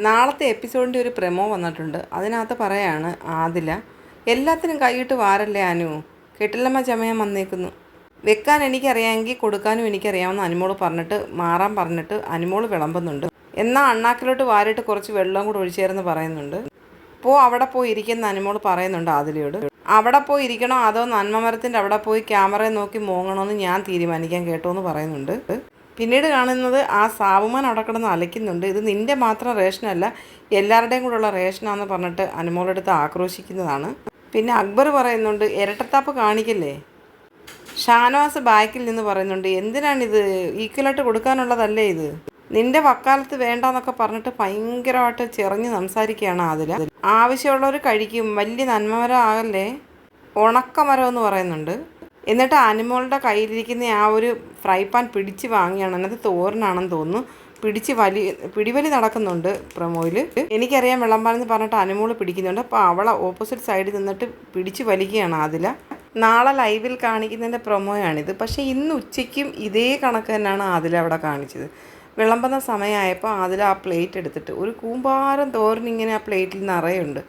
നാളത്തെ എപ്പിസോഡിൻ്റെ ഒരു പ്രമോ വന്നിട്ടുണ്ട്. അതിനകത്ത് പറയാണ് ആദില, എല്ലാത്തിനും കൈയിട്ട് വാരല്ലേ അനു, കെട്ടില്ലമ്മ ചമയാൻ വന്നേക്കുന്നു. വെക്കാൻ എനിക്കറിയാമെങ്കിൽ കൊടുക്കാനും എനിക്കറിയാമെന്ന് അനുമോൾ മാറാൻ പറഞ്ഞിട്ട് അനുമോൾ വിളമ്പുന്നുണ്ട്. എന്നാൽ അണ്ണാക്കിലോട്ട് വാരിയിട്ട് കുറച്ച് വെള്ളം കൂടെ ഒഴിച്ചേരെന്ന് പറയുന്നുണ്ട്. അവിടെ പോയി ഇരിക്കുന്ന അനുമോൾ പറയുന്നുണ്ട് ആദിലയോട്, അവിടെ പോയി ഇരിക്കണോ അതോ നന്മമരത്തിൻ്റെ അവിടെ പോയി ക്യാമറയെ നോക്കി മോങ്ങണമെന്ന് ഞാൻ തീരുമാനിക്കാൻ കേട്ടോ എന്ന് പറയുന്നുണ്ട്. പിന്നീട് കാണുന്നത് ആ സാവുമാൻ അവിടെ കിടന്ന് അലയ്ക്കുന്നുണ്ട്. ഇത് നിൻ്റെ മാത്രം റേഷനല്ല, എല്ലാവരുടെയും കൂടെയുള്ള റേഷനാണെന്ന് പറഞ്ഞിട്ട് അനുമോളെടുത്ത് ആക്രോശിക്കുന്നതാണ്. പിന്നെ അക്ബർ പറയുന്നുണ്ട്, ഇരട്ടത്താപ്പ് കാണിക്കല്ലേ. ഷാനവാസ് ബാക്കിൽ നിന്ന് പറയുന്നുണ്ട്, എന്തിനാണിത്, ഈക്വലായിട്ട് കൊടുക്കാനുള്ളതല്ലേ ഇത്, നിൻ്റെ വക്കാലത്ത് വേണ്ടെന്നൊക്കെ പറഞ്ഞിട്ട് ഭയങ്കരമായിട്ട് ചെറിഞ്ഞ് സംസാരിക്കുകയാണ് ആദില. ആവശ്യമുള്ളവർ കഴിക്കും, വലിയ നന്മമരം ആകല്ലേ, ഉണക്കമരം എന്ന് പറയുന്നുണ്ട്. എന്നിട്ട് അനുമോളുടെ കയ്യിലിരിക്കുന്ന ആ ഒരു ഫ്രൈ പാൻ പിടിച്ച് വാങ്ങിയാണ്, അതിനകത്ത് തോരനാണെന്ന് തോന്നുന്നു, പിടിവലി നടക്കുന്നുണ്ട് പ്രമോയിൽ. എനിക്കറിയാം വിളമ്പാനെന്ന് പറഞ്ഞിട്ട് അനുമോൾ പിടിക്കുന്നുണ്ട്. അപ്പോൾ അവളെ ഓപ്പോസിറ്റ് സൈഡിൽ നിന്നിട്ട് പിടിച്ച് വലിക്കുകയാണ് ആദില. നാളെ ലൈവിൽ കാണിക്കുന്നതിൻ്റെ പ്രൊമോയാണിത്. പക്ഷേ ഇന്ന് ഉച്ചയ്ക്കും ഇതേ കണക്ക് തന്നെയാണ് ആദില അവിടെ കാണിച്ചത്. വിളമ്പുന്ന സമയമായപ്പോൾ ആദില ആ പ്ലേറ്റ് എടുത്തിട്ട് ഒരു കൂമ്പാരം തോരനിങ്ങനെ ആ പ്ലേറ്റിൽ നിറയുണ്ട്.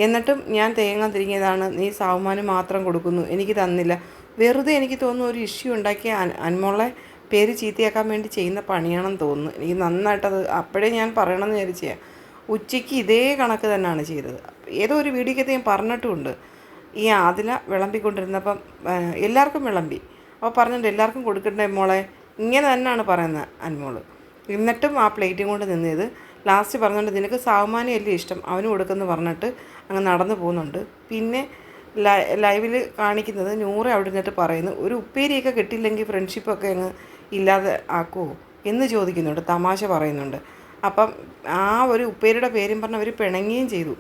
എന്നിട്ടും ഞാൻ തേങ്ങ തിരിങ്ങിയതാണ്, നീ സാവുമാന് മാത്രം കൊടുക്കുന്നു, എനിക്ക് തന്നില്ല. വെറുതെ എനിക്ക് തോന്നുന്നു ഒരു ഇഷ്യൂ ഉണ്ടാക്കി അനുമോളെ പേര് ചീത്തയാക്കാൻ വേണ്ടി ചെയ്യുന്ന പണിയാണെന്ന് തോന്നുന്നു. എനിക്ക് നന്നായിട്ടത് അപ്പോഴേ ഞാൻ പറയണമെന്ന് വിചാരിച്ചാൽ. ഉച്ചയ്ക്ക് ഇതേ കണക്ക് തന്നെയാണ് ചെയ്തത്. ഏതോ ഒരു വീഡിയോക്കകത്ത് ഞാൻ പറഞ്ഞിട്ടുമുണ്ട്, ഈ ആദില വിളമ്പിക്കൊണ്ടിരുന്നപ്പം എല്ലാവർക്കും വിളമ്പി. അപ്പോൾ പറഞ്ഞിട്ടുണ്ട് എല്ലാവർക്കും കൊടുക്കണ്ടേ മോളെ, ഇങ്ങനെ തന്നെയാണ് പറയുന്നത് അനുമോൾ. എന്നിട്ടും ആ പ്ലേറ്റും കൊണ്ട് നിന്നത്. ലാസ്റ്റ് പറഞ്ഞിട്ട് നിനക്ക് സാവുമാനെ അല്ലേ ഇഷ്ടം, അവന് കൊടുക്കുമെന്ന് പറഞ്ഞിട്ട് അങ്ങ് നടന്നു പോകുന്നുണ്ട്. പിന്നെ ലൈവിൽ കാണിക്കുന്നത് നൂറ് അവിടെ നിന്നിട്ട് പറയുന്നു, ഒരു ഉപ്പേരിയൊക്കെ കിട്ടിയില്ലെങ്കിൽ ഫ്രണ്ട്ഷിപ്പൊക്കെ അങ്ങ് ഇല്ലാതെ ആക്കുമോ എന്ന് ചോദിക്കുന്നുണ്ട്, തമാശ പറയുന്നുണ്ട്. അപ്പം ആ ഒരു ഉപ്പേരിയുടെ പേരും പറഞ്ഞ് അവർ പിണങ്ങുകയും ചെയ്തു.